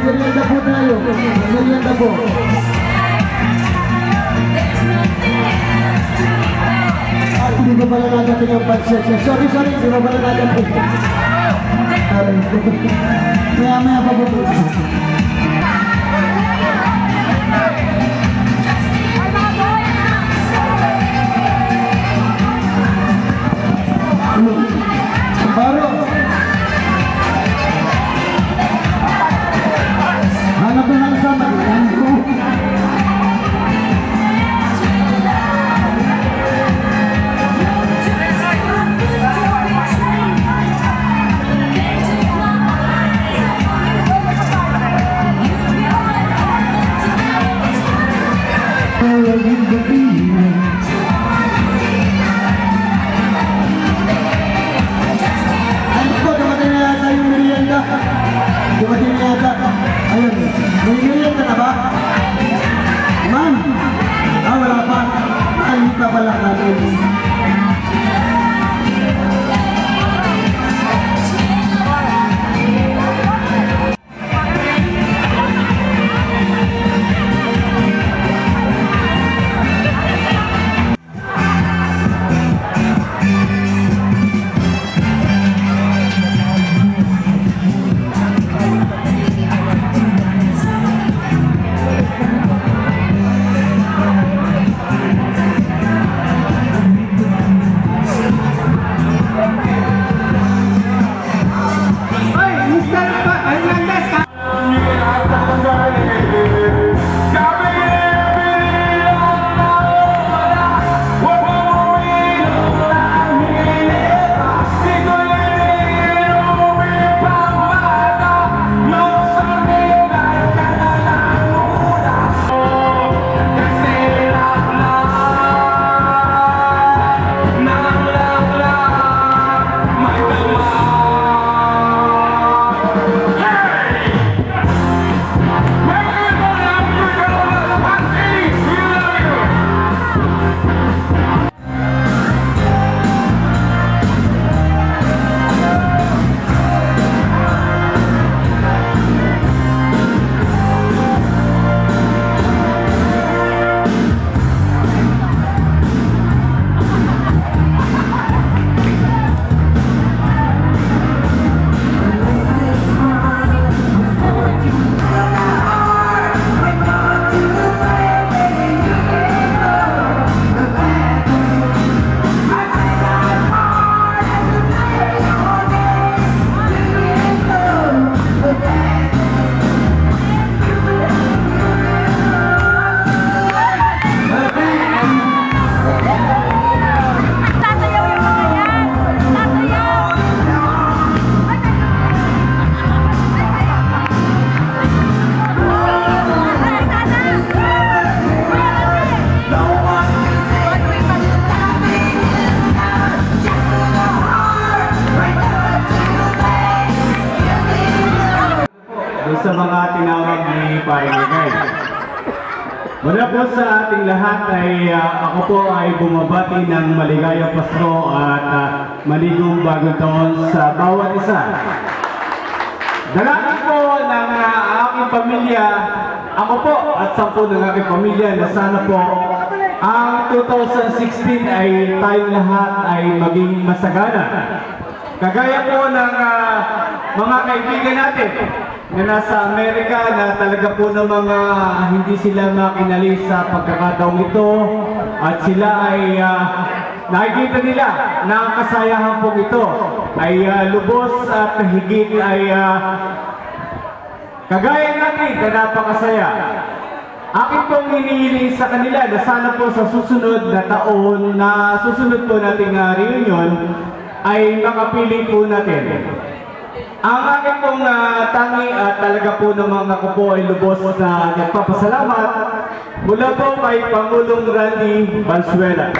Magmerienda po tayo. Magmerienda po. Hindi ko pala nagating ang budget. Sorry, hindi ko pala nagating. Maya pa po po. Baro. Hanap na lang sa magitan ko. Dumating na yata. Ayun. May merienda na ba? Man! Wala pa. Ayun pa pala natin. Sa mga tinawag ni Parinegay. Mula po sa ating lahat ay ako po ay bumabati ng maligayang Pasko at maligong bagong taon sa bawat isa. Dalangin po ng aking pamilya, ako po at 10 ng aking pamilya na sana po ang 2016 ay tayong lahat ay maging masagana. Kagaya po ng mga kaibigan natin na nasa Amerika na talaga po ng mga hindi sila makinali sa pagkakataong ito at sila ay nakikita nila na ang kasayahan po ito ay lubos at higit ay kagaya natin na napakasaya. Akin pong hinihiling sa kanila na sana po sa susunod na taon na susunod po nating reunion ay makapili po natin. Ang aking pong tangi at talaga po ng mga ko po ay lubos na nagpapasalamat mula po kay Pangulong Randy Valenzuela.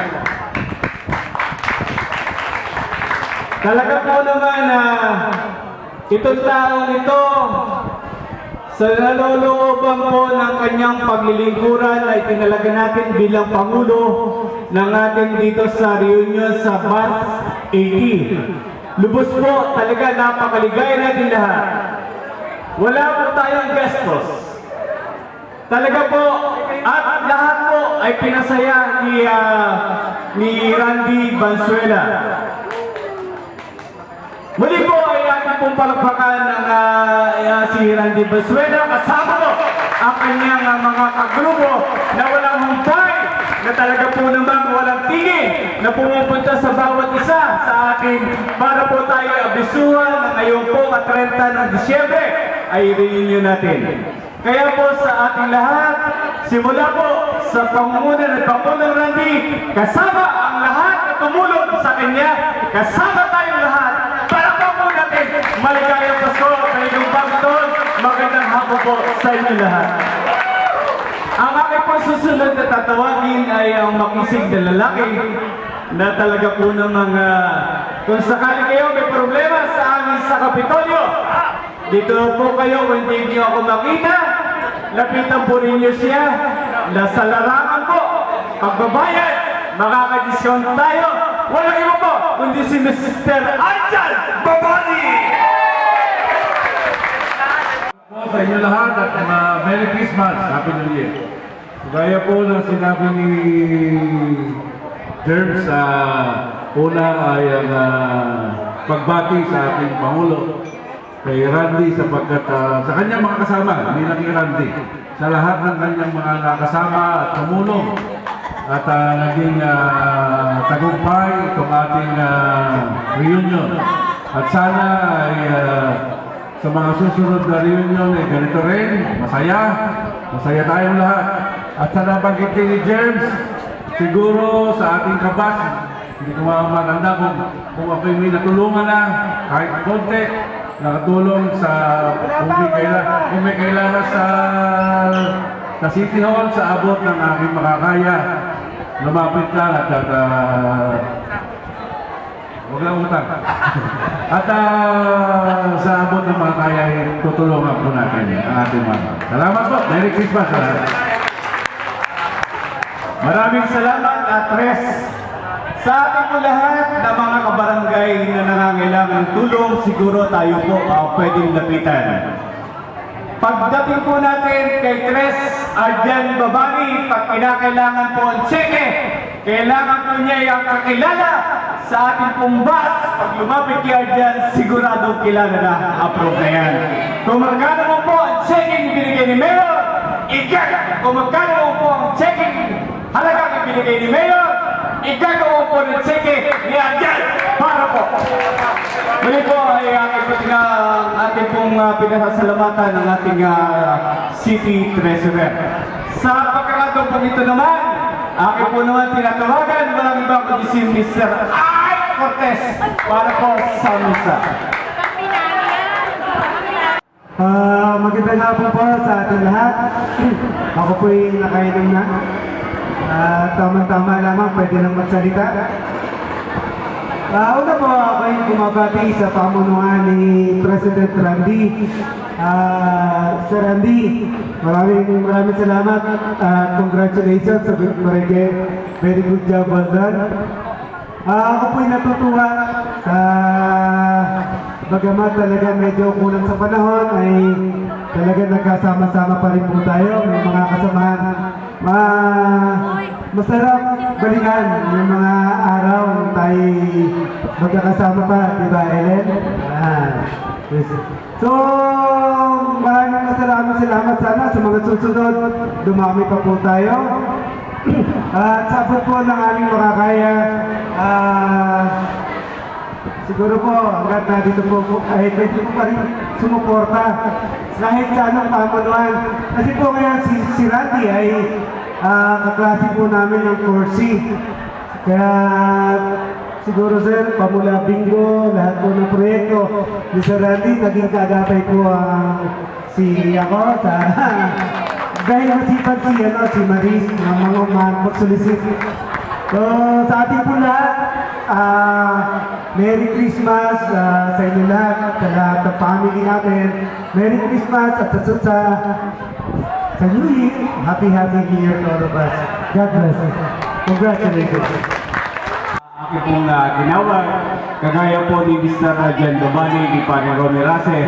Talaga po naman itong taong ito sa nalolooban po ng kanyang paglilingkuran ay tinalaga natin bilang Pangulo ng ating dito sa reunion sa Bus 18. Lubos po, talaga napakaligaya natin lahat. Wala po tayong gastos. Talaga po, at lahat po ay pinasaya ni Randy Valenzuela. Muli po ay ating pong palakpakan ng si Randy Valenzuela, kasama po ang kanyang mga kagrupo na walang humpay, na talaga po naman walang tingin, na pumupunta sa bawat isa sa atin para po tayo abisuhan na ngayon po 30 ng Disyembre ay reunion natin. Kaya po sa ating lahat, simula po sa pangunguna ng Pangulong Randy, kasama ang lahat na tumulong sa kanya, kasama tayong lahat, para po natin maligayang Pasko, maligayang Pagton, magandang hapon po sa inyo lahat. Ang aking po susunod na tatawagin ay ang makisig na lalaki na talaga po namang kung sakali kayo may problema sa amin sa Kapitolyo, dito po kayo, kung hindi niyo ako makita, lapitan po ninyo siya, nasa larangan po, pagbabayad, makaka-discount tayo, walang iba po, kundi si Mr. Arjan Babani! Sa inyo lahat at Merry Christmas, Happy New Year. Gaya po ng sinabi ni Germs, una ay ang pagbati sa ating Pangulo kay Randy sapagkat sa kanyang mga kasama, hindi lang kay Randy, sa lahat ng kanyang mga nakasama at tumulong at naging tagumpay itong ating reunion. At sana ay sa mga susunod na reunion ay ganito rin, masaya tayong lahat. At sa nabanggit ni Germs, siguro sa ating kabas, hindi ko maganda kung ako'y may natulungan na kahit konti, nakatulong sa kung may kailangan sa City Hall, sa abot ng aking makakaya, lumapit lang at huwag lang utang. At sa abot ng mga kaya, tutulungan po natin ang ating mga. Salamat po. Merry Christmas sa lahat. Maraming salamat at Res. Sa ating po lahat na mga kabarangay na nangangailangan ng tulong, siguro tayo po pwedeng lapitan. Pagdating po natin kay Tres Arjan Babani, pag kinakailangan po ang cheque, kailangan po niya yung kakilala sa ating pong bus. Pag lumapit kay Arjan, siguradong kilala na, approve na yan. Kung magkano mo po ang cheque ibinigay ni Mayor, kung magkano mo po ang cheque halagang ibinigay ni Mayor, igagawa po ng cheque ni Arjan para po. Muli po ay ating pong pinasasalamatan ng ating City Treasurer. Sa pagkakataon po ito naman, akin po naman tinatawagan, walang ibang kundi si Mr. Ay Cortez para po sa misa. Magandang hapon po sa ating lahat. Ako po'y nakainom na. Tama-tama lamang, pwede lang magsalita. Una po, ako'y bumabati sa pamunuan ni President Randy. Sir Randy, maraming salamat at congratulations sa good parege. Very good job, well done. Ako po'y natutuwa sa bagamat talaga medyo kulang sa panahon ay talaga nagkasama-sama pa rin po tayo. May mga kasamahan. Masarap balikan yung mga araw tayo magkakasama pa, di ba Ellen? Yes. So, maraming salamat sana sa mga susunod. Dumami pa po tayo. At sabot po ng aming makakaya, siguro po, hanggat na dito po, ay pwede po pa rin sumuporta kahit sa anong pamanuan. Kasi po kaya si Randy ay kaklase po namin ng Corsi. Kaya siguro sir, pamula bingo, lahat po ng proyekto ni Sir Randy, naging kaagapay po si ako sa dahil masipag si Maris ng mga magsulisit. So sa ating po lahat, Merry Christmas sa inyo lahat, sa lahat ng family natin. Merry Christmas at sa New Year, Happy New Year to all of us. God bless you. Congratulations. Aking pong tinawag, kagaya po ni Mr. Arjan Babani, ni Padre Romy Rase.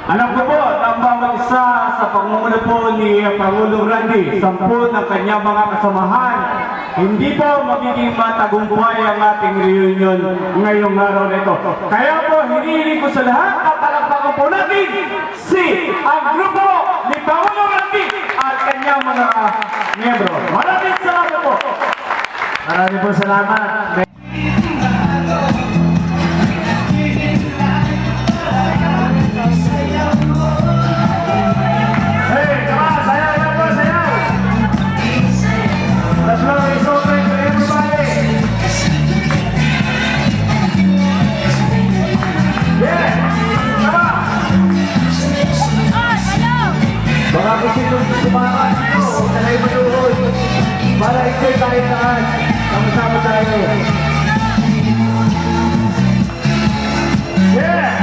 Alam ko po, ang bawat isa sa pangunguna po ni Pangulong Randy, 10 ng kanyang mga kasamahan, hindi po magiging matagumpay ang ating reunion ngayong araw na ito. Kaya po, hinihiling ko sa lahat at palakpakan po natin ang grupo ni Pangulong Randy at kanyang mga miyembro. Maraming salamat po! Maraming po salamat. Hey, come on, sayaw, sayaw po, sayaw! Let's go, it's over to everybody! Yeah! Come on! Baka kung sino sumakas nyo, huwag na kayo manuhod. Para enjoy tayo lahat. Sama-sama tayo. Yeah!